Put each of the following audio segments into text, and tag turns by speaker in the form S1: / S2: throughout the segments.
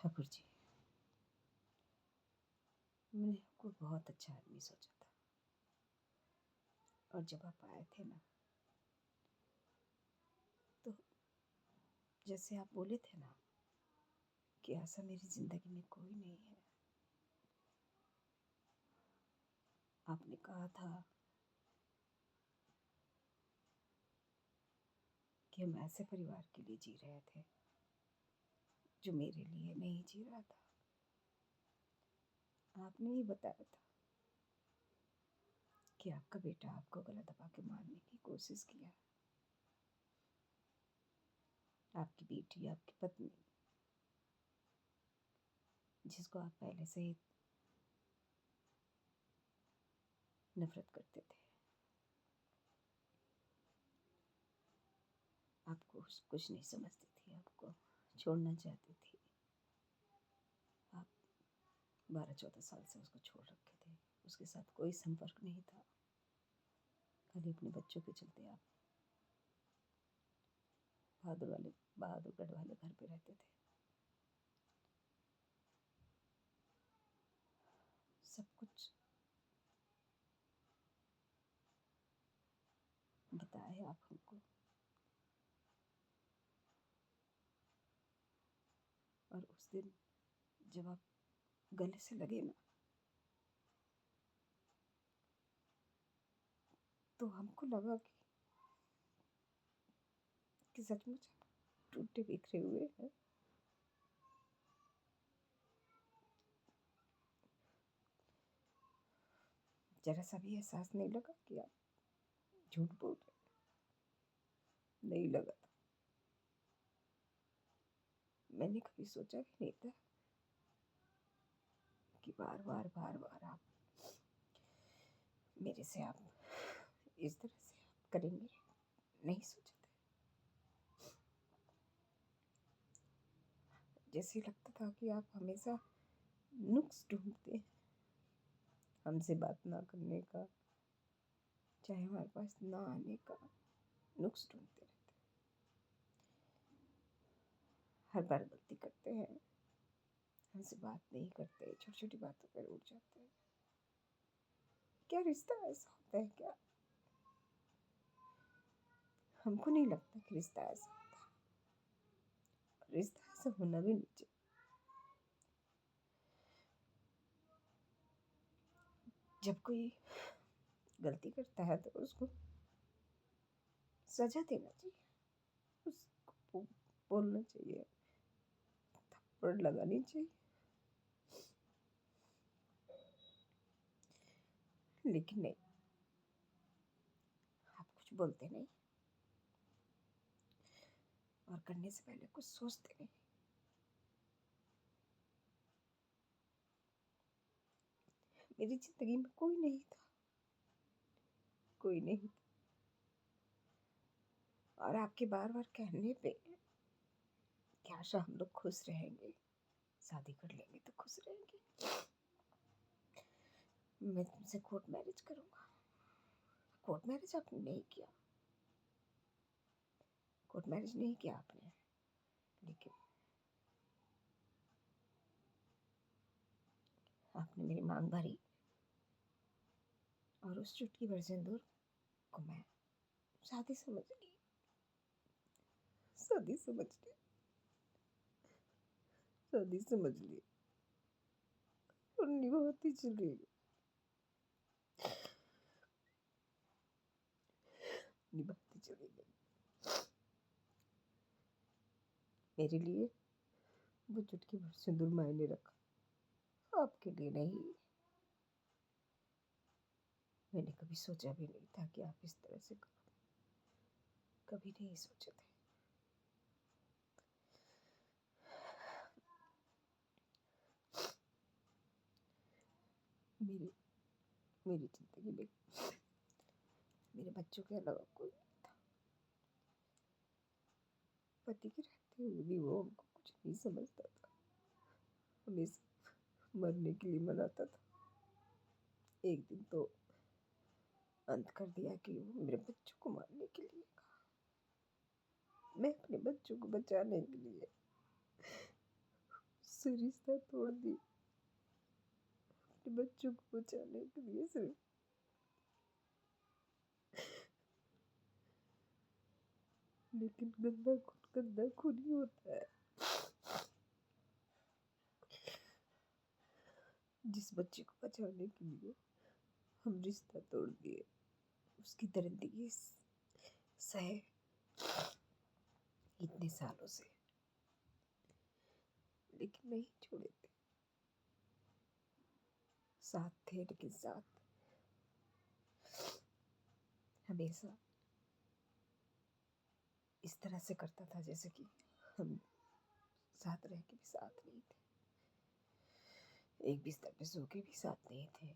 S1: ठाकुर जी, मैंने आपको बहुत अच्छा आदमी सोचा था, और जब आप आए थे ना, तो जैसे आप बोले थे ना कि आशा मेरी ज़िंदगी में कोई नहीं है, आपने कहा था कि हम ऐसे परिवार के लिए जी रहे थे जो मेरे लिए नहीं जी रहा था। आपने ही बताया था कि आपका बेटा आपको गला दबा के मारने की कोशिश किया, आपकी बेटी, आपकी पत्नी, जिसको आप पहले से ही नफरत करते थे, आपको कुछ नहीं समझती थी, आपको छोड़ना चाहती थी। आप 12-14 साल से उसको छोड़ रखे थे, उसके साथ कोई संपर्क नहीं था, खाली अपने बच्चों के चलते आप बहादुरगढ़ वाले घर पे रहते थे। सब कुछ बताए आप हमको, और उस दिन जब आप गले से लगे ना, तो हमको लगा कि सचमुच हम टूटे बिखरे हुए हैं। जरा सा भी एहसास नहीं लगा कि आप झूठ बोल रहे? नहीं लगा था। मैंने कभी सोचा भी नहीं था कि बार बार आप मेरे से आप इस तरह से आप करेंगे, नहीं सोचा था। जैसे लगता था कि आप हमेशा नुक्स ढूंढते हैं हमसे बात ना करने का, चाहे हमारे पास ना आने का, नुक्स ढूंढते रहते हैं। हर बार गलती करते हैं, हमसे बात नहीं करते, छोटी छोटी बातों पर उठ जाते हैं। क्या रिश्ता ऐसा होता है क्या? हमको नहीं लगता कि रिश्ता ऐसा होता है। रिश्ता ऐसा होना भी नहीं चाहिए। जब कोई गलती करता है तो उसको सजा देना चाहिए, उसको बोलना चाहिए, थप्पड़ लगानी चाहिए, लेकिन नहीं, आप कुछ बोलते नहीं और करने से पहले कुछ सोचते नहीं। मेरी जिंदगी में कोई नहीं था, कोई नहीं था, और आपके बार बार कहने पे कि आशा हम लोग खुश रहेंगे, शादी कर लेंगे तो खुश रहेंगे, मैं तुमसे कोर्ट मैरिज करूंगा। कोर्ट मैरिज आपने नहीं किया, कोर्ट मैरिज नहीं किया आपने, लेकिन आपने मेरी मांग भरी, और उस चुटकी भर सिंदूर को मैं शादी समझ ली, शादी समझ ली, शादी समझ ली, और निभाती चली गई, निभाती चली गई। मेरे लिए वो चुटकी भर सिंदूर मायने रखा, आपके लिए नहीं। मैंने कभी सोचा भी नहीं था कि आप इस तरह से करो, कभी नहीं सोचे थे। मेरी मेरी जिंदगी में मेरे बच्चों के अलावा कोई नहीं था। पति के रहते हुए भी वो हमको कुछ नहीं समझता था, हमेशा मरने के लिए मनाता था। एक दिन तो अंत कर दिया कि वो मेरे बच्चों को मारने के लिए कहा। मैं अपने बच्चों को बचाने के लिए उससे रिश्ता तोड़ दी अपने बच्चों को बचाने के लिए सिर्फ। लेकिन गंदा खून ही होता है। जिस बच्चे को बचाने के लिए हम रिश्ता तोड़ दिए, उसकी दरिंदगी सहे इतने सालों से, लेकिन नहीं छोड़े थे। साथ थे, लेकिन साथ हमेशा इस तरह से करता था जैसे कि हम साथ रह के भी साथ नहीं थे, एक बिस्तर पे सो के भी साथ नहीं थे।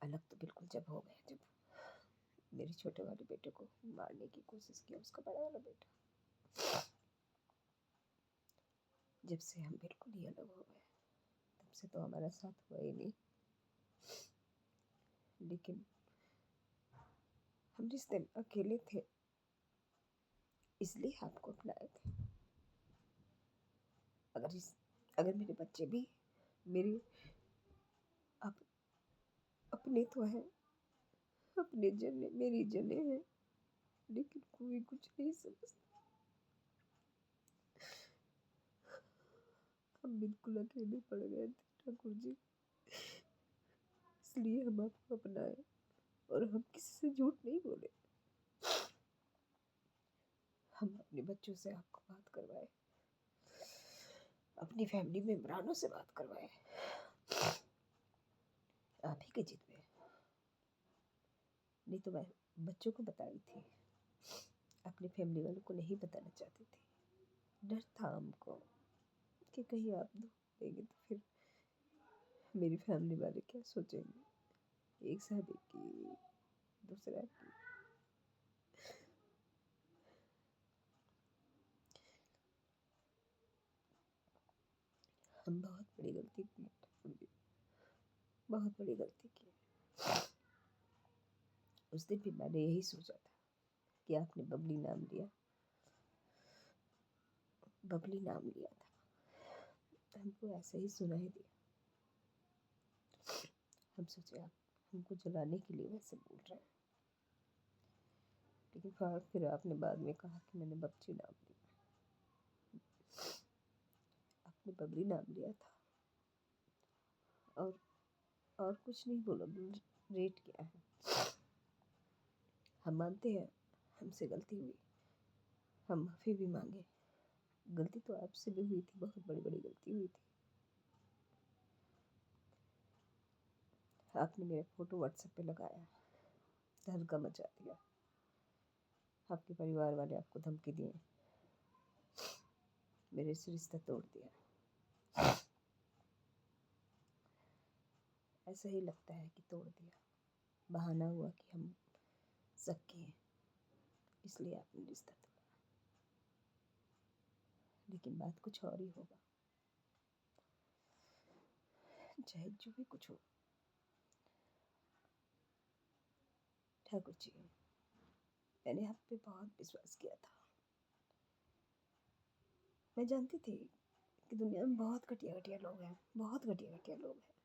S1: अलग तो बिल्कुल जब हो गए, जब मेरे छोटे वाले बेटे को मारने की कोशिश किया उसका बड़ा वाला बेटा, जब से हम बिल्कुल ही अलग हो गए, तब से तो हमारा साथ हुआ ही नहीं। लेकिन हम रिश्ते में अकेले थे, इसलिए आपको अपनाए थे। अगर मेरे बच्चे भी मेरे अपने तो हैं, अपने जने मेरी जने हैं, लेकिन कोई कुछ नहीं समझता। हम बिल्कुल अकेले पड़ गए थे ठाकुर जी, इसलिए हम आपको अपनाए और हम किसी से झूठ नहीं बोले। हम अपने बच्चों से आपको बात करवाए, अपनी फैमिली मेंबरानों से बात करवाए, आप ही के जिद में। नहीं तो मैं बच्चों को बताई थी, अपनी फैमिली वालों को नहीं बताना चाहती थी। डर था हमको कि कहीं आप धोखा देंगे तो फिर मेरी फैमिली वाले क्या सोचेंगे। एक शादी की, दूसरा की। हम बहुत बड़ी गलती की ठाकुर जी, बहुत बड़ी गलती की। उस दिन भी मैंने यही सोचा था कि आपने बबली नाम लिया, बबली नाम लिया था, हमको ऐसे ही सुना ही दिया। हम सोचे आप हमको जलाने के लिए वैसे बोल रहे हैं, लेकिन फिर आपने बाद में कहा कि मैंने बच्ची नाम लिया। आपने बबली नाम लिया था और कुछ नहीं बोला, रेट किया है। हम मानते हैं हमसे गलती हुई, हम माफ़ी भी मांगे। गलती तो आपसे भी हुई थी, बहुत बड़ी बड़ी गलती हुई थी। आपने मेरा फोटो व्हाट्सएप पे लगाया, तहलका मचा दिया। आपके परिवार वाले आपको धमकी दिए, मेरे से रिश्ता तोड़ दिया। ऐसा ही लगता है कि तोड़ दिया, बहाना हुआ कि हम सके हैं, इसलिए आपने रिश्ता तोड़ा। लेकिन बात कुछ और ही होगा, चाहे जो भी कुछ हो। ठाकुर जी, मैंने आप पे बहुत विश्वास किया था। मैं जानती थी कि दुनिया में बहुत घटिया घटिया लोग हैं, बहुत घटिया घटिया लोग हैं।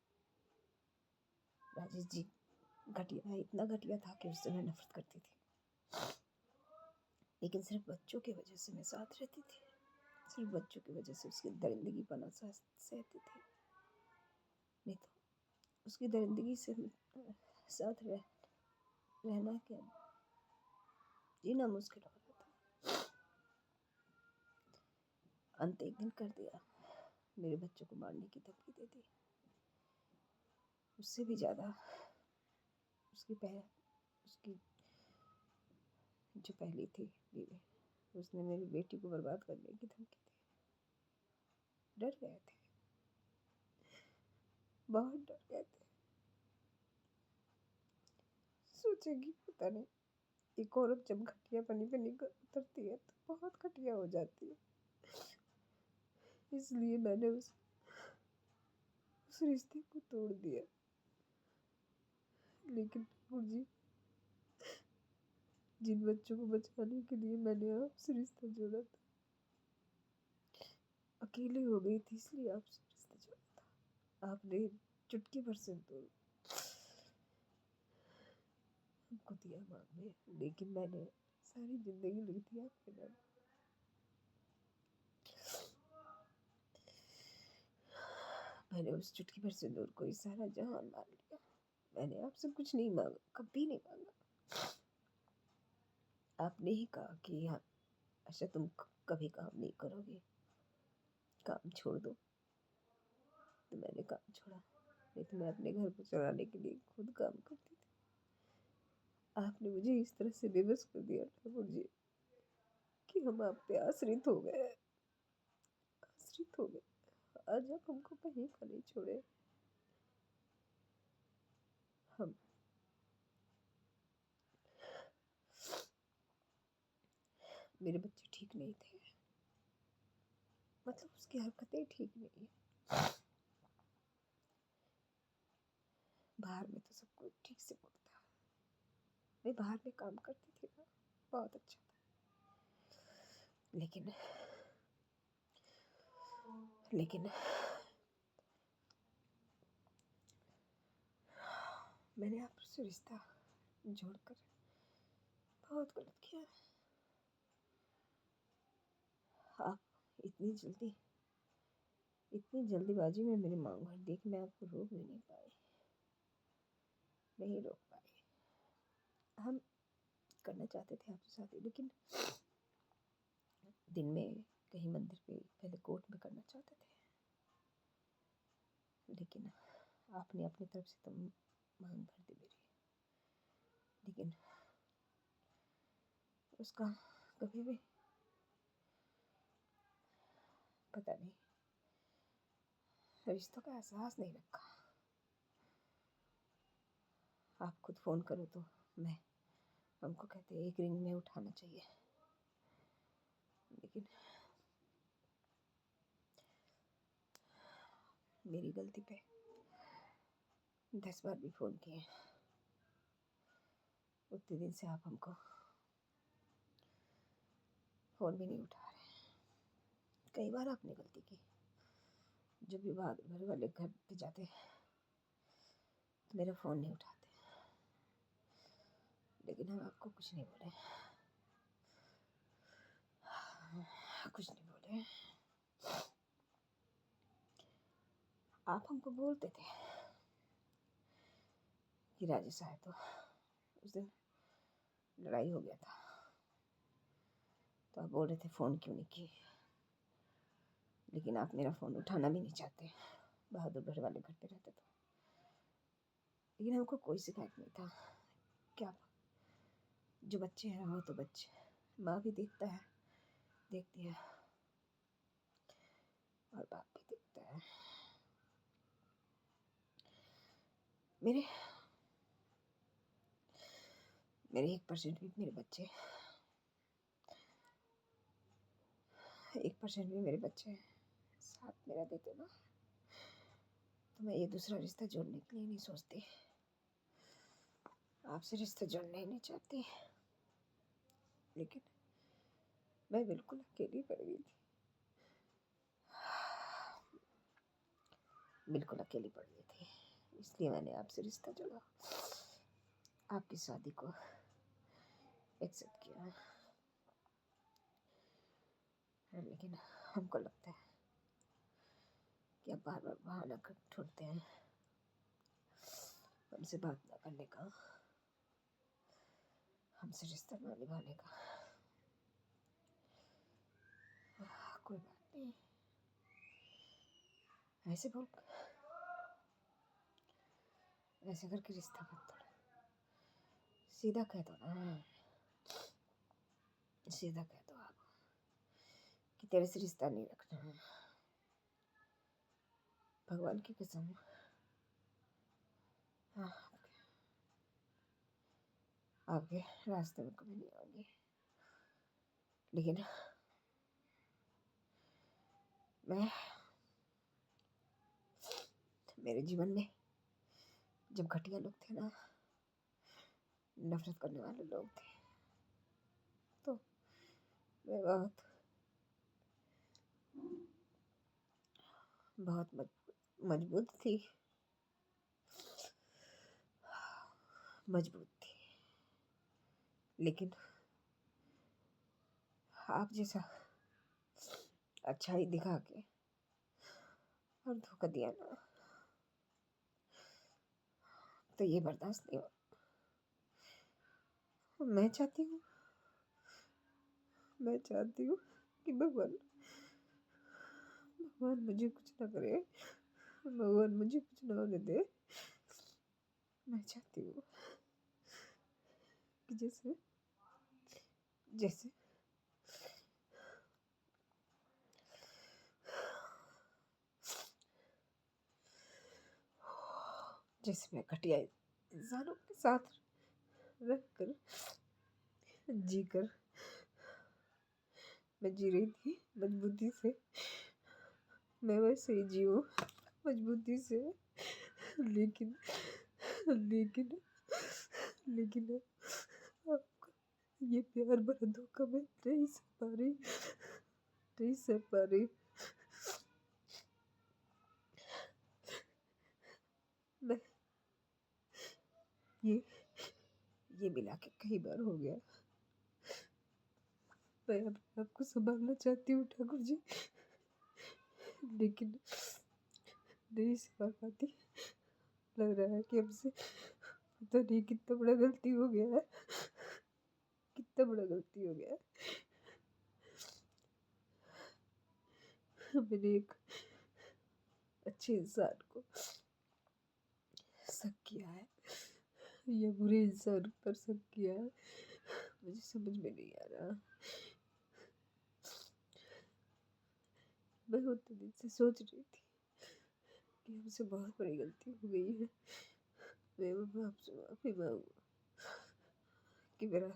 S1: राजेश जी घटिया है, इतना घटिया था कि उससे मैं नफरत करती थी, लेकिन सिर्फ बच्चों की वजह से मैं साथ रहती थी। सिर्फ बच्चों की वजह से उसकी दरिंदगी पना सहती थी, नहीं तो उसकी दरिंदगी से साथ रहना क्या, जीना मुश्किल हो रहा था। अंत एक दिन कर दिया, मेरे बच्चों को मारने की धमकी दे दी। उससे भी ज़्यादा उसकी जो पहली थी बीवी, उसने मेरी बेटी को बर्बाद करने की धमकी दी। डर गए थे, बहुत डर गए थे। सोचेगी पता नहीं, एक औरत जब घटिया पनी पे निकल उतरती है तो बहुत घटिया हो जाती है। इसलिए मैंने उस रिश्ते को तोड़ दिया। लेकिन ठाकुर जी, जिन बच्चों को बचाने के लिए मैंने आपसे रिश्ता जोड़ा था, अकेली हो गई थी इसलिए आपसे रिश्ता जोड़ा था। आपने चुटकी भर सिंदूर हमको दिया मांग में, लेकिन मैंने सारी जिंदगी लिख दी आपके नाम। मैंने उस चुटकी भर सिंदूर को ही सारा जहान मान लिया। मैंने आपसे कुछ नहीं मांगा, कभी नहीं मांगा। आपने ही कहा कि हाँ अच्छा तुम कभी काम नहीं करोगे, काम छोड़ दो। तो मैंने काम छोड़ा, नहीं तो मैं अपने घर को चलाने के लिए खुद काम करती थी। आपने मुझे इस तरह से बेबस कर दिया ठाकुर जी कि हम आप पे आश्रित हो गए, आश्रित हो गए। आज आप हमको कहीं का नहीं छोड़े। हम मेरे बच्चे ठीक नहीं थे, मतलब उसकी हरकतें ठीक नहीं है। बाहर में तो सब कुछ ठीक से बोलता। मैं बाहर में काम करती थी ना, बहुत अच्छा था। लेकिन मैंने आपसे रिश्ता जोड़कर बहुत गलत किया। आप इतनी जल्दीबाजी में मेरी मांग भर दी कि मैं आपको रोक भी नहीं पाई, नहीं रोक पाई। हम करना चाहते थे आपसे शादी, लेकिन दिन में कहीं मंदिर पे, पहले कोर्ट में करना चाहते थे। लेकिन आपने अपनी तरफ से तो मांग भर दी मेरी, लेकिन उसका कभी भी पता नहीं रिश्तों का एहसास नहीं रखा। आप खुद फ़ोन करो तो मैं हमको कहते एक रिंग में उठाना चाहिए, लेकिन मेरी गलती पे 10 बार भी फ़ोन किए। उतने दिन से आप हमको फ़ोन भी नहीं उठा रहे। कई बार आपने गलती की, जब भी बाद घर वाले घर पे जाते तो मेरा फ़ोन नहीं उठाते, लेकिन हम आपको कुछ नहीं बोले, कुछ नहीं बोले। आप हमको बोलते थे कि राजेश आए तो उस दिन लड़ाई हो गया था, तो आप बोल रहे थे फ़ोन क्यों नहीं की, लेकिन आप मेरा फ़ोन उठाना भी नहीं चाहते। बहादुर घर वाले घर पे रहते तो, लेकिन हमको कोई शिकायत नहीं था। क्या जो बच्चे हैं वो तो बच्चे, माँ भी देखता है, देखती है, और बाप भी देखता है। मेरे 1% भी मेरे बच्चे 1% भी मेरे बच्चे साथ मेरा देते ना, तो मैं ये दूसरा रिश्ता जोड़ने के लिए नहीं सोचती, आपसे रिश्ता जोड़ना ही नहीं चाहती। लेकिन मैं बिल्कुल अकेली पड़ गई थी, बिल्कुल अकेली पड़ गई थी, इसलिए मैंने आपसे रिश्ता जोड़ा, आपकी शादी को एक्सेप्ट किया। लेकिन हमको लगता है कि आप बार बार बहाना कर ढूंढते हैं हमसे बात ना करने का, हमसे रिश्ता ना निभाने का। कोई बात नहीं, ऐसे बोल ऐसे करके रिश्ता मत तोड़ो, सीधा कह दो ना, सीधा कह दो आप कि तेरे से रिश्ता नहीं रखना है। भगवान की कसम, हाँ, आपके रास्ते में कभी नहीं आऊंगी, लेकिन मैं मेरे जीवन में जब घटिया लोग थे ना, नफरत करने वाले लोग थे, तो मैं बहुत बहुत मजबूत थी, मजबूत थी। लेकिन आप जैसा अच्छाई दिखा के और धोखा दिया ना, तो ये बर्दाश्त नहीं हुआ। मैं चाहती हूँ कि भगवान मुझे कुछ ना करे, भगवान मुझे कुछ ना होने दे। मैं चाहती हूँ कि जैसे जैसे जैसे मैं घटिया इंसानों के साथ रहकर जीकर मैं जी रही थी मजबूती से, मैं वैसे ही जीऊँ मजबूती से। लेकिन लेकिन लेकिन आपका ये प्यार भरा धोखा मैं नहीं सह पा रही, नहीं सह पा रही। मैं ये मिला के कई बार हो गया। मैं अपने आप को संभालना चाहती हूँ ठाकुर जी, लेकिन नहीं संभाल पाती। लग रहा है कि हमसे पता नहीं कितना बड़ा गलती हो गया है, कितना बड़ा गलती हो गया है। मैंने एक अच्छे इंसान को शक किया है या बुरे इंसान पर शक किया है, मुझे समझ में नहीं आ रहा। मैं उतने दिन से सोच रही थी कि हमसे बहुत बड़ी गलती हो गई है। मैं आपसे माफी मांगू कि मेरा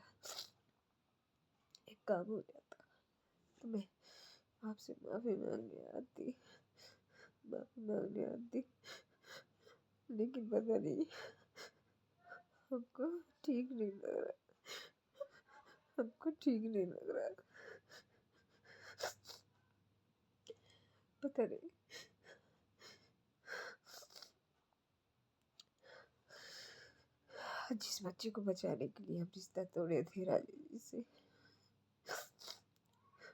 S1: एक काम हो जाता, तो मैं आपसे माफी मांगने आती। लेकिन पता नहीं, हमको ठीक नहीं लग रहा, हमको ठीक नहीं लग रहा। पता नहीं जिस बच्चे को बचाने के लिए हम रिश्ता तोड़े थे राजेश जी से,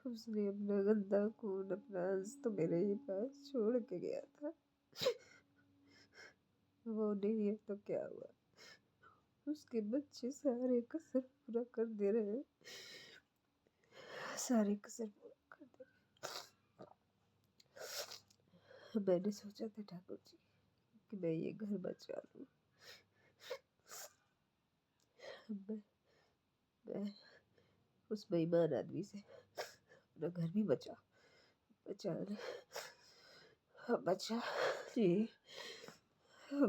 S1: उसने अपना गंदा खून, अपना अंश तो मेरे ही पास छोड़ के गया था। वो नहीं है तो क्या हुआ, उसके बच्चे सारे कसर पूरा कर दे रहे हैं, सारे कसर पूरा कर दे रहे। मैंने सोचा था ठाकुर जी कि मैं ये घर बचा लूं। मैं उस बेईमान आदमी से अपना घर भी बचा बचा बचा ली,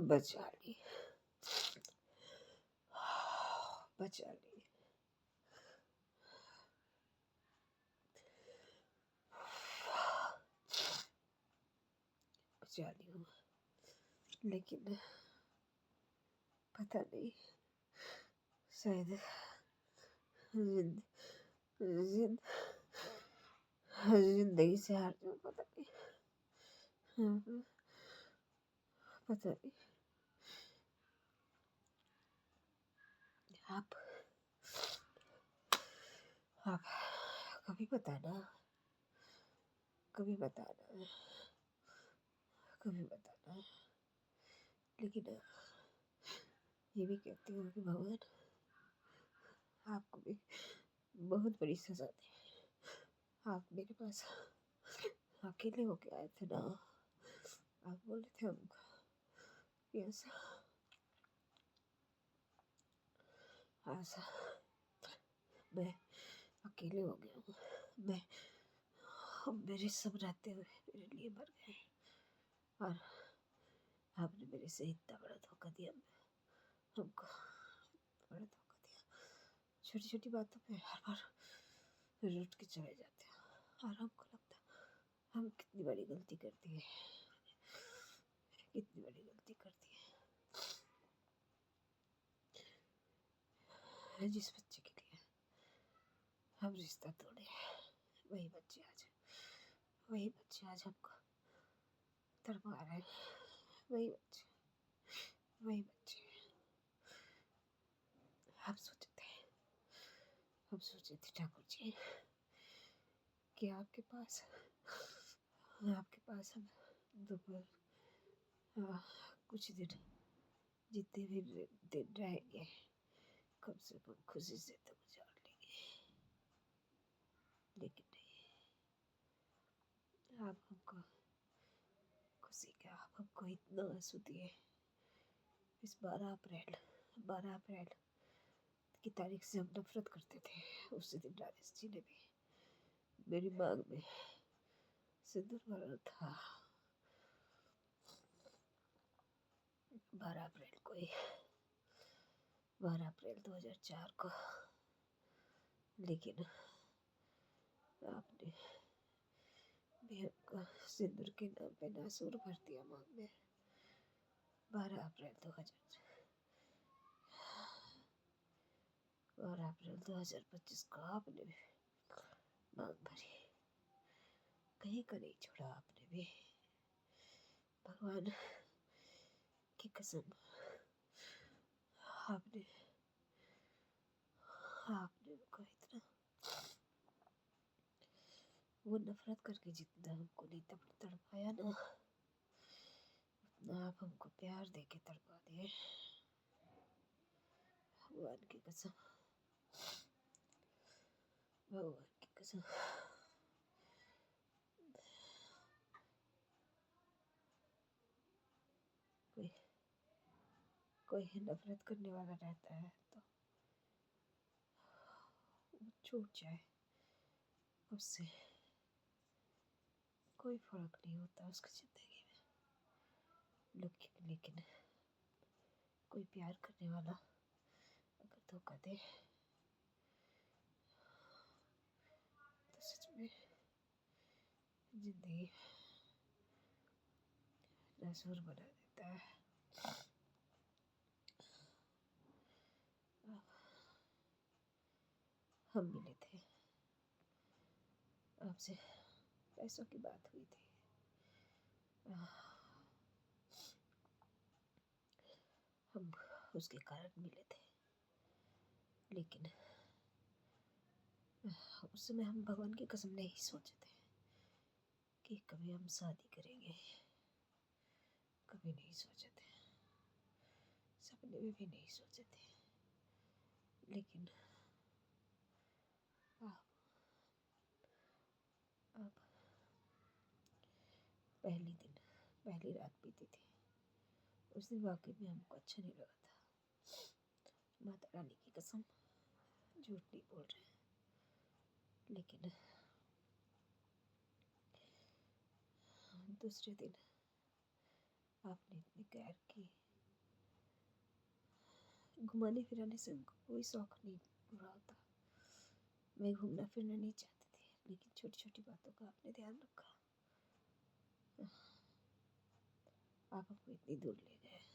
S1: बचा ली, बचा ली। बचा ली हूँ, लेकिन पता नहीं, शायद जिंद, जिंद, जिंदगी से हार जाऊँ, पता नहीं। पता नहीं। आप कभी बताना, कभी बताना, कभी बताना। लेकिन ये भी कहती हूँ कि भगवान आपको भी बहुत बड़ी सजा दे। आप मेरे पास अकेले होके आए थे ना, आप बोले थे हमको ऐसा ऐसा। मैं अकेले हो गया हूँ, मैं मेरे सब रहते हुए मेरे लिए मर गए, और आपने मेरे से इतना बड़ा धोखा दिया, हमको बड़ा धोखा दिया। छोटी छोटी बातों पे हर बार रूठ के चले जाते हैं, और हमको लगता है हम कितनी बड़ी गलती करती है, कितनी बड़ी गलती करती है। जिस बच्चे के लिए हम रिश्ता तोड़े, वही बच्चे आज हमको तड़पा रहे हैं। वही बच्चे, वही बच्चे। हम सोचे थे, हम सोचे थे ठाकुर जी कि आपके पास हम दोपहर कुछ दिन, जितने भी दिन रहेंगे, कम से कम खुशी से तो गुजार लेंगे। लेकिन नहीं, आप हमको खुशी का, आप हमको इतना आंसू दिए। इस 12 अप्रैल की तारीख से हम नफरत करते थे। उसी दिन राजेश जी ने भी मेरी मांग में सिंदूर भरा था। 12 अप्रैल 2004 को। लेकिन आपने भी हमको सिंदूर के नाम पे नासूर भर दिया मांग में। 12 अप्रैल 2025 को आपने भी मांग भरी। कहीं का नहीं छोड़ा आपने भी। भगवान की कसम, आपने उनको इतना, वो नफरत करके जितना हमको नहीं तड़पाया ना, उतना आप हमको प्यार दे के तड़पा दिए। भगवान की कसम, भगवान की कसम। कोई कोई नफरत करने वाला रहता है तो वो छूट जाए, उससे कोई फर्क नहीं होता उसकी जिंदगी में। लेकिन कोई प्यार करने वाला अगर धोखा दे तो सच में जिंदगी नसूर बना देता है। हम मिले थे, आपसे पैसों की बात हुई थी। हम उसके कारण मिले थे। लेकिन उस समय हम भगवान की कसम नहीं सोचे थे कि कभी हम शादी करेंगे। कभी नहीं सोचे थे, सपने में भी नहीं सोचे थे। लेकिन अब पहली रात बीती थी। उस दिन वाकई में हमको अच्छा नहीं लगा था। माता रानी की कसम, झूठ नहीं बोल रहे। लेकिन दूसरे दिन आपने इतनी कैर की। घुमाने फिराने से हमको कोई शौक नहीं पूरा होता। मैं घूमना फिरना नहीं चाहती थी, लेकिन छोटी छोटी बातों का आपने ध्यान रखा। आप हमको इतनी दूर ले गए,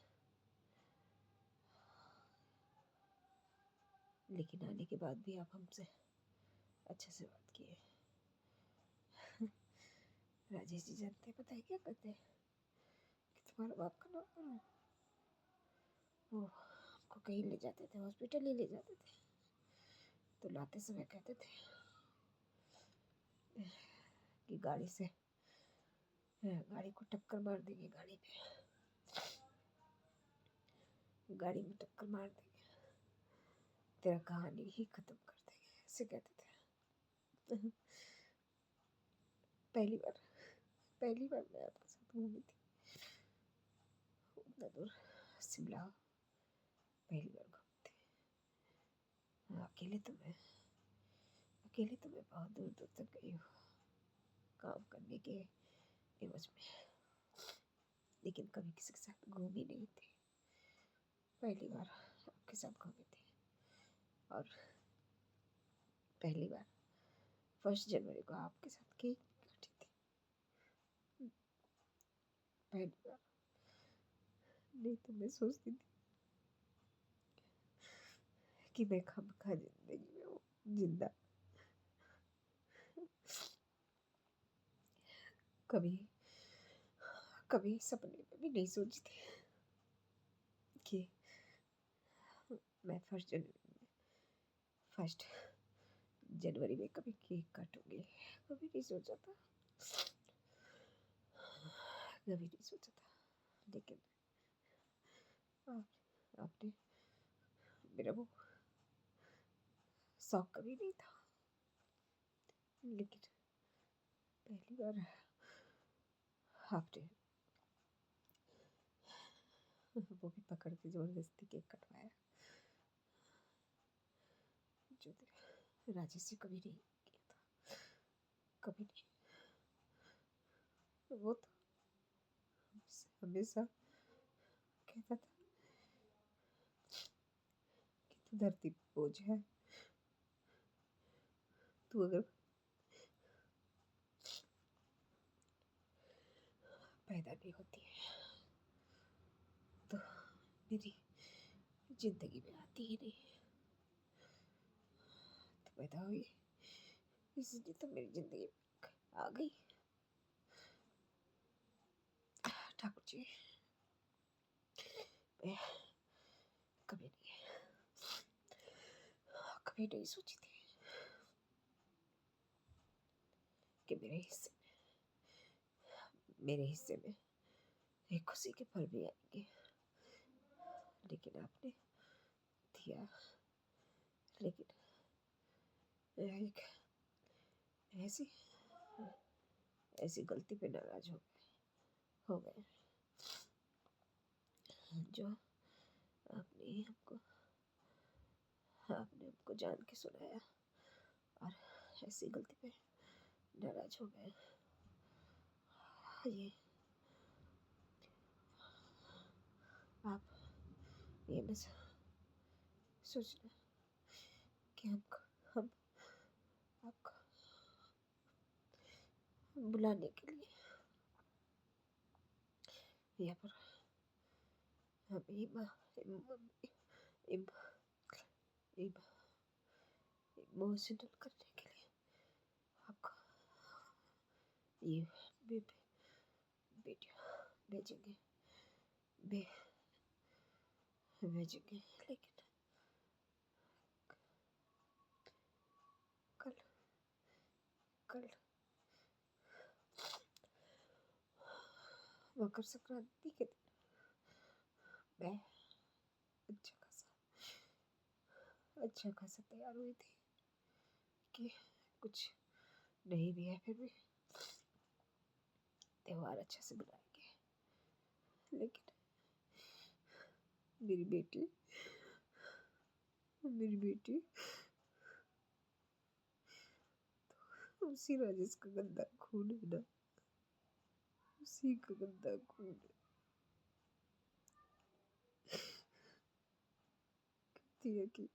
S1: लेकिन आने के बाद भी आप हमसे अच्छे से बात किए। राजेश जी जानते, पता है क्या कहते हैं कि तुम्हारा बाप का नौकर हूँ। वो हमको कहीं ले जाते थे, हॉस्पिटल ही ले जाते थे, तो लाते समय कहते थे कि गाड़ी को टक्कर मार देंगे, गाड़ी में टक्कर मार देंगे, तेरा कहानी ही खत्म कर देंगे, ऐसे कहते थे। पहली बार मैं आपके साथ घूमी थी उतना दूर, शिमला। पहली बार घूमी थी। अकेले तो मैं बहुत दूर दूर तक गई हूँ काम करने के एवज में, लेकिन कभी किसी के साथ घूमी नहीं थी। पहली बार आपके साथ घूमी थी। और पहली बार 1 जनवरी को आपके साथ केक काटी थी। पहली बार। नहीं तो मैं सोचती थी कि मैं खामखा जिंदगी में हूँ जिंदा। कभी कभी सपने में भी नहीं सोची थी कि मैं फर्स्ट जनवरी में कभी केक काटूंगी। कभी नहीं सोचा था, कभी नहीं सोचा था। लेकिन आपने मेरा वो शौक कभी नहीं था, लेकिन पहली बार आपने वो भी पकड़ के जबरदस्ती केक कटवाया, जो राजेश से कभी नहीं किया था, कभी नहीं। वो तो हमेशा कहता था कि तू धरती पे बोझ है, तू अगर पैदा नहीं होती है तो मेरी जिंदगी में आती ही नहीं। तो पैदा हुई, इसलिए तो मेरी जिंदगी में आ गई। ठाकुर जी, मैं कभी नहीं सोची थी कि मेरे हिस्से में एक खुशी के पल भी आएंगे, लेकिन आपने दिया। लेकिन एक ऐसी ऐसी गलती पे नाराज हो गए जो आपने हमको जान के सुनाया, और ऐसी गलती पे नाराज हो गए। ये आप ये बस सोचना कि हम आपको बुलाने के लिए यहाँ पर हम इमोशनल करने के लिए आपको ये वीडियो भेजेंगे भे, भेजेंगे। लेकिन कल कल मकर संक्रांति के दिन मैं अच्छा खासा तैयार हुई थी कि कुछ नहीं भी है फिर भी त्योहार अच्छे से मनाएंगे। लेकिन मेरी बेटी उसी राजेश का गंदा खून है ना, उसी का गंदा खून है। कहती है कि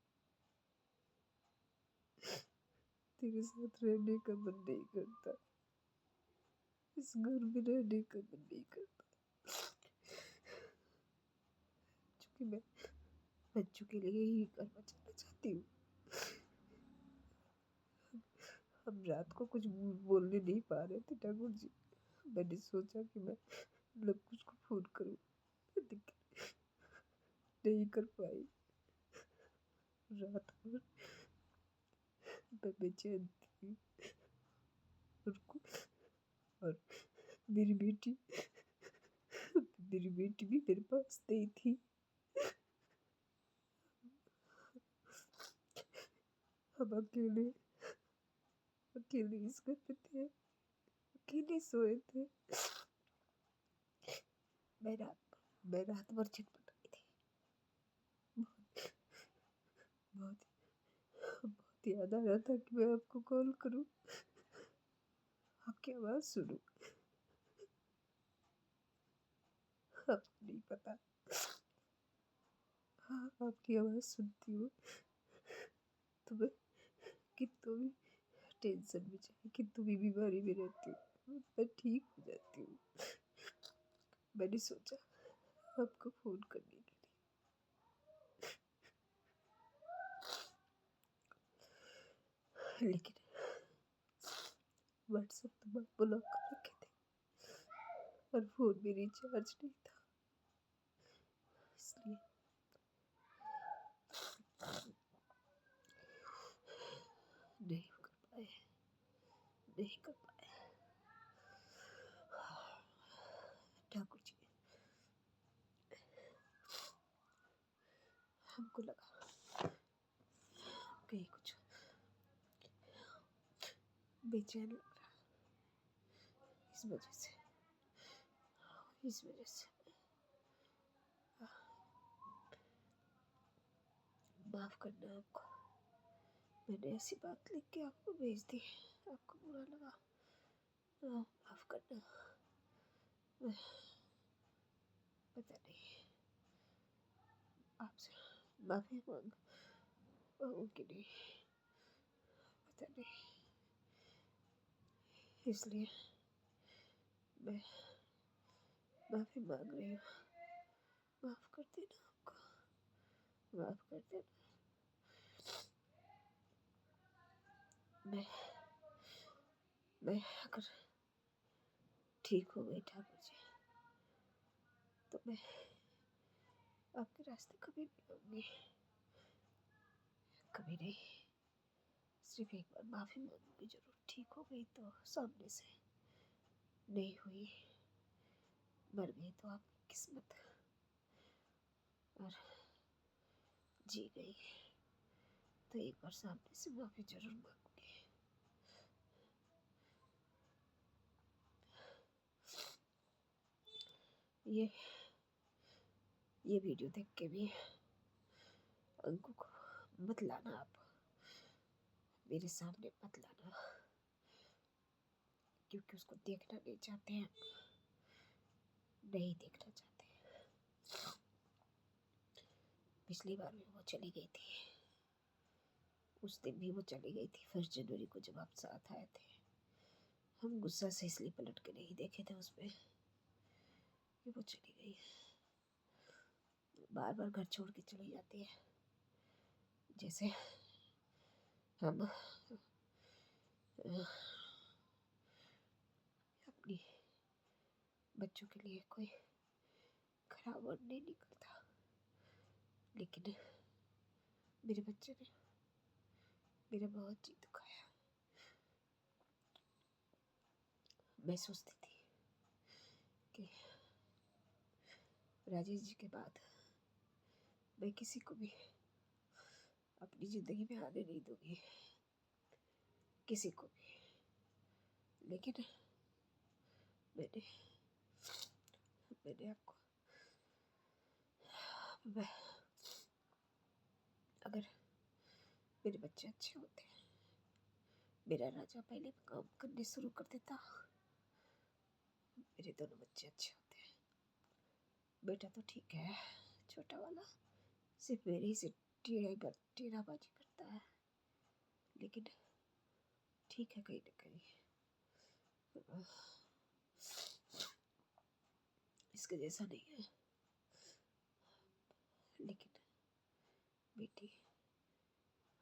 S1: तेरे साथ रहने का मन नहीं करता, इस घर में रहने का मन नहीं करता, क्योंकि मैं बच्चों के लिए ही घर बचाना चाहती हूँ। हम रात को कुछ बोलने नहीं पा रहे थे ठाकुर जी। मैंने सोचा कि मैं लकुश को फोन करूँ, लेकिन नहीं कर पाई। रात भर मैं बेचैन थी, और मेरी बेटी भी मेरे पास नहीं थी। हम अकेले इस घर पे थे, अकेले सोए थे। मैं रात भर छटपटाई थी। बहुत बहुत याद आ रहा था कि मैं आपको कॉल करूं, आपकी आवाज सुनूं। आपको नहीं पता, हाँ, आपकी आवाज सुनती हूँ तो मैं कितनों भी टेंशन में चाहे कितनों भी बीमारी में रहती हूँ, मैं ठीक हो जाती हूँ। मैंने सोचा आपको फोन करने के लिए, लेकिन व्हाट्सएप तो मैं ब्लॉक कर रखे थे। और फ़ोन भी रिचार्ज नहीं था, इसलिए नहीं कर पाए, नहीं कर पाए। ठाकुर जी, हमको लगा कहीं कुछ बेचैन लग रहा, इस वजह से माफ़ करना आपको। मैंने ऐसी बात लिख के आपको भेज दी, आपको बुरा लगा। माफ़ करना। मैं पता नहीं, आपसे माफ़ी मांगूंगी नहीं, पता नहीं, इसलिए मैं माफ़ी मांग रही हूँ। माफ़ कर देना आपको, माफ़ कर देना। मैं अगर ठीक हो गई ठाकुर जी, तो मैं आपके रास्ते कभी नहीं आऊँगी, कभी नहीं। सिर्फ एक बार माफ़ी मांगूंगी जरूर। ठीक हो गई तो सामने से, नहीं हुई, मर गई तो आपकी किस्मत, और जी गई तो एक बार सामने से माफ़ी जरूर मांगूंगी। ये वीडियो देख के भी अंकु को मत लाना, आप मेरे सामने मत लाना, क्योंकि उसको देखना नहीं चाहते हैं, नहीं देखना चाहते हैं। पिछली बार भी वो चली गई थी, उस दिन भी वो चली गई थी 1 जनवरी को, जब आप साथ आए थे। हम गुस्सा से इसलिए पलट के नहीं देखे थे उसमें कि वो चली गई। बार बार घर छोड़ के चली जाती है, जैसे हम अपनी बच्चों के लिए कोई खराब वर्ड नहीं निकलता, लेकिन मेरे बच्चे ने मेरा बहुत जी दुखाया। मैं सोचती थी कि राजेश जी के बाद मैं किसी को भी अपनी ज़िंदगी में आने नहीं दूंगी, किसी को भी। लेकिन मैंने आपको, मैं अगर मेरे बच्चे अच्छे होते, मेरा राजा पहले काम करने शुरू कर देता, मेरे दोनों बच्चे अच्छे होते। बेटा तो ठीक है, छोटा वाला सिर्फ मेरे ही से टेढ़ाबाजी करता है, लेकिन ठीक है कहीं ना कहीं। इसके जैसा नहीं है, लेकिन बेटी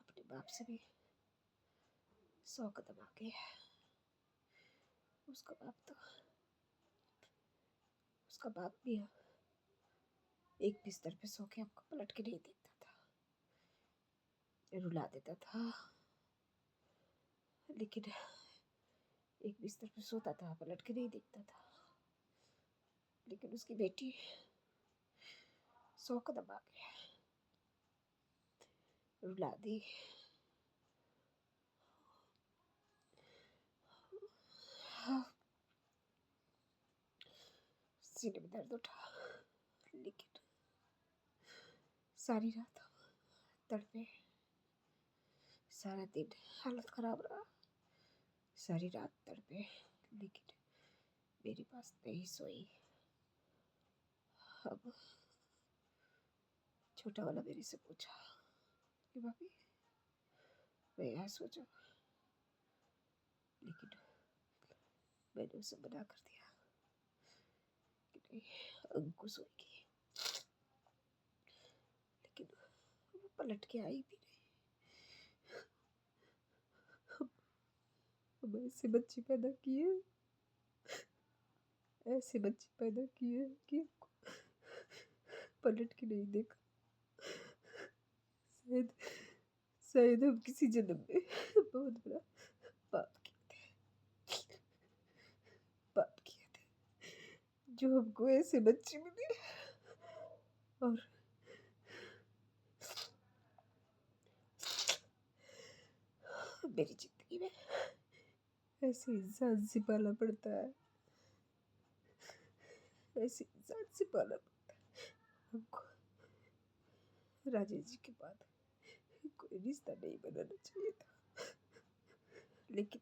S1: अपने बाप से भी 100 कदम आगे है। उसका बाप भी एक बिस्तर पे सो के आपको पलट के नहीं देखता था, रुला देता था, लेकिन एक बिस्तर पे सोता था, पलट के नहीं देखता था। लेकिन उसकी बेटी 100 कदम आगे, रुला दी। सीने में दर्द उठा, लेकिन सारी रात तड़पे, सारा दिन हालत खराब रहा, सारी रात तड़पे, लेकिन मेरे पास नहीं सोई। अब छोटा वाला मेरे से पूछा कि भाभी मैं यहाँ सो जाऊँ, लेकिन मैंने उसे मना कर दिया कि नहीं, अंकु सोएगी। लेकिन वो पलट के आई भी नहीं। हम ऐसे बच्चे पैदा किए, ऐसे बच्चे पैदा किए हैं कि आपको पलट के नहीं देखा। शायद शायद हम किसी जन्म में बहुत बड़ा पाप किए थे, पाप किए थे जो हमको ऐसे बच्चे मिले। और मेरी जिंदगी में ऐसे इंसान से पाला पड़ता है, ऐसे इंसान से पाला पड़ता है। हमको राजेश जी के बाद कोई रिश्ता नहीं बनाना चाहिए था, लेकिन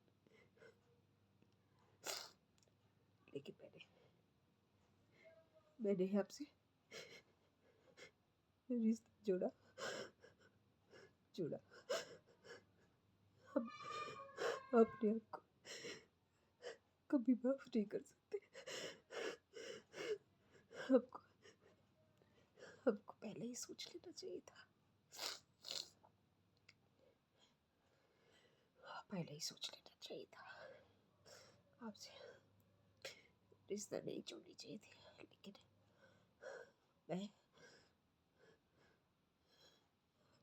S1: लेकिन मैंने आपसे रिश्ता जोड़ा जोड़ा। हम अपने आप को कभी माफ नहीं कर सकते। हमको हमको पहले ही सोच लेना चाहिए था, पहले ही सोच लेना चाहिए था। आपसे रिश्ता नहीं जोड़नी चाहिए थी, लेकिन मैं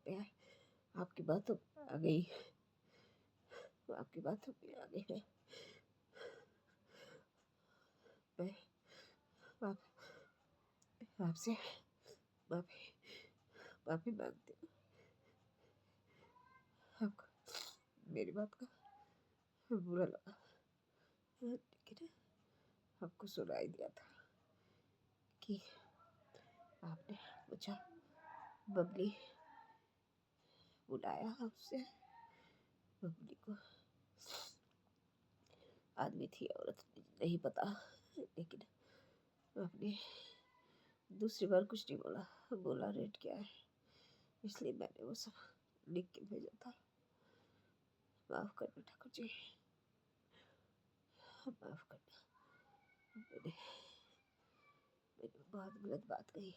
S1: मैं आपकी बातों में आ गई, आपकी बातों में आ गई। मैं आपसे माफी माफी मांगती हूँ। आपको मेरी बात का बुरा लगा, लेकिन आपको सुनाई दिया था कि आपने मुझे बबली बुलाया। आपसे बबली को आदमी थी औरत नहीं पता, लेकिन आपने दूसरी बार कुछ नहीं बोला, बोला रेट क्या है, इसलिए मैंने वो सब लिख के भेजा था। माफ करना ठाकुर जी, माफ करना। मैंने मैंने बहुत गलत बात कही,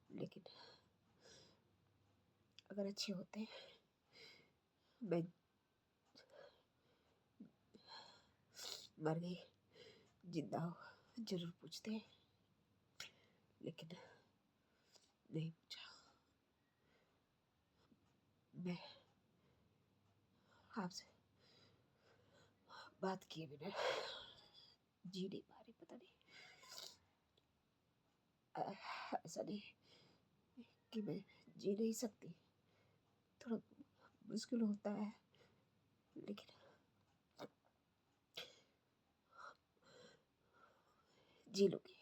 S1: लेकिन अगर अच्छे होते मैं मर गई जिंदा हो जरूर पूछते, लेकिन नहीं पूछा। मैं आपसे बात किए बिना जी नहीं पा रही, पता नहीं ऐसा नहीं कि मैं जी नहीं सकती, थोड़ा मुश्किल होता है, लेकिन जी लूंगी,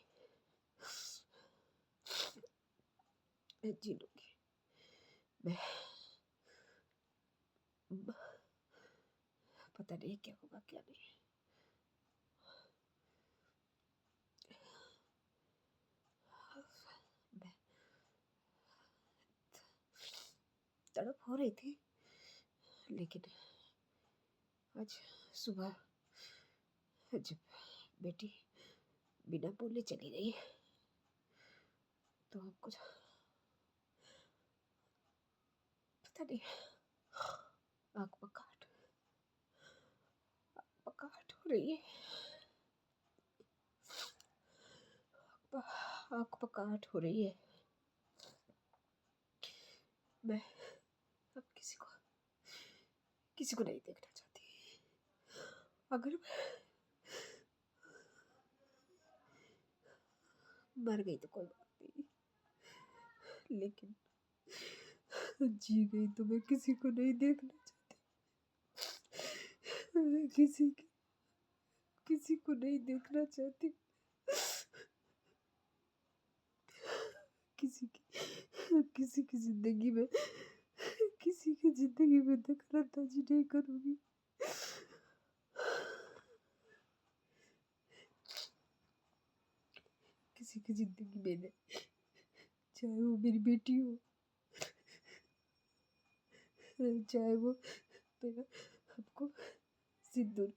S1: मैं जी लूंगी। मैं पता नहीं क्या होगा क्या नहीं। मैं तड़प हो रही थी, लेकिन आज सुबह जब बेटी बिना बोले चली गई तो हमको पता नहीं आँख पकाहट हो रही है, आँख पकाहट हो रही है। मैं अब किसी को नहीं देखना चाहती। अगर मैं मर गई तो कोई बात नहीं, लेकिन जी गई तो मैं किसी को नहीं देखना चाहती। मैं किसी को नहीं देखना चाहती। किसी की जिंदगी में किसी की जिंदगी में दखलंदाजी नहीं करूंगी। किसी की जिंदगी में नहीं, चाहे वो मेरी बेटी हो, चाहे वो मेरा आपको सिंदूर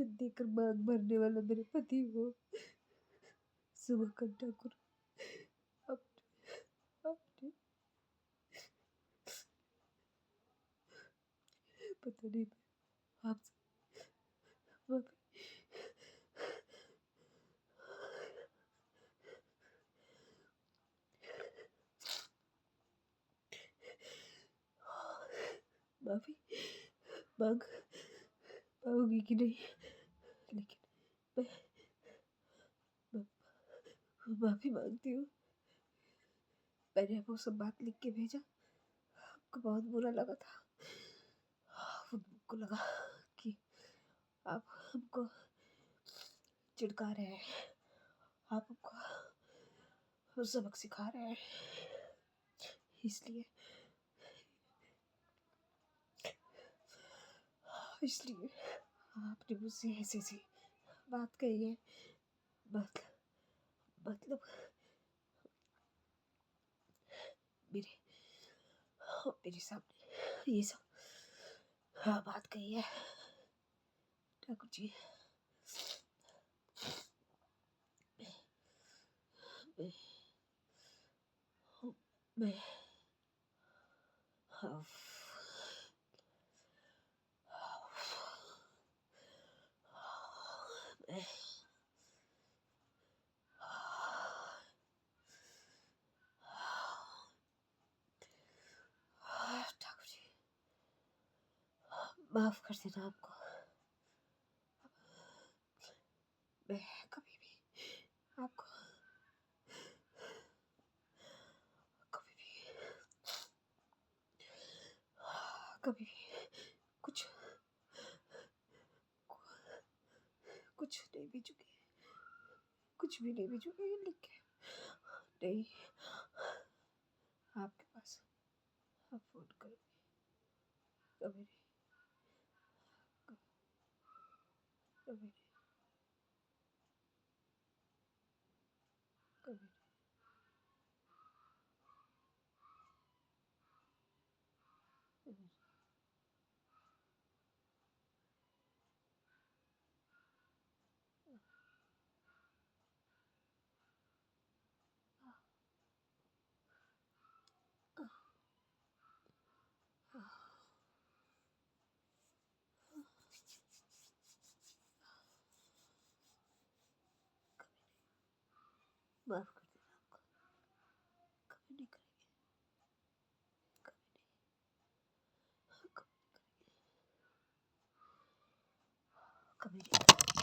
S1: देकर मांग भरने वाला मेरे पति हो। सुबह का ठाकुर आपने पता नहीं आपसे माफी मांग पाऊंगी कि नहीं, लेकिन मैं माफी मांगती हूँ। मैंने वो सब बात लिख के भेजा, आपको बहुत बुरा लगा था। उनको लगा कि आप हमको चिढ़का रहे हैं, आप हमको सबक सिखा रहे हैं, इसलिए इसलिए आपने मुझसे ऐसी ऐसी बात कही है। मतलब मेरे मेरे सामने ये सब बात कही है। ठाकुर जी, मैं मैं मैं ठाकुर जी, माफ कर देना आपको। मैं कभी भी आपको कभी भी कभी भी कुछ कुछ नहीं भेजूंगी, कुछ भी नहीं भेजूंगी लिख के। नहीं, आपके पास आप फोन करोगे, कभी नहीं, कभी नहीं, कभी नहीं। माफ कर देना आपको, कभी नहीं करेंगे, कभी नहीं, कभी नहीं करेंगे, कभी नहीं करेंगे।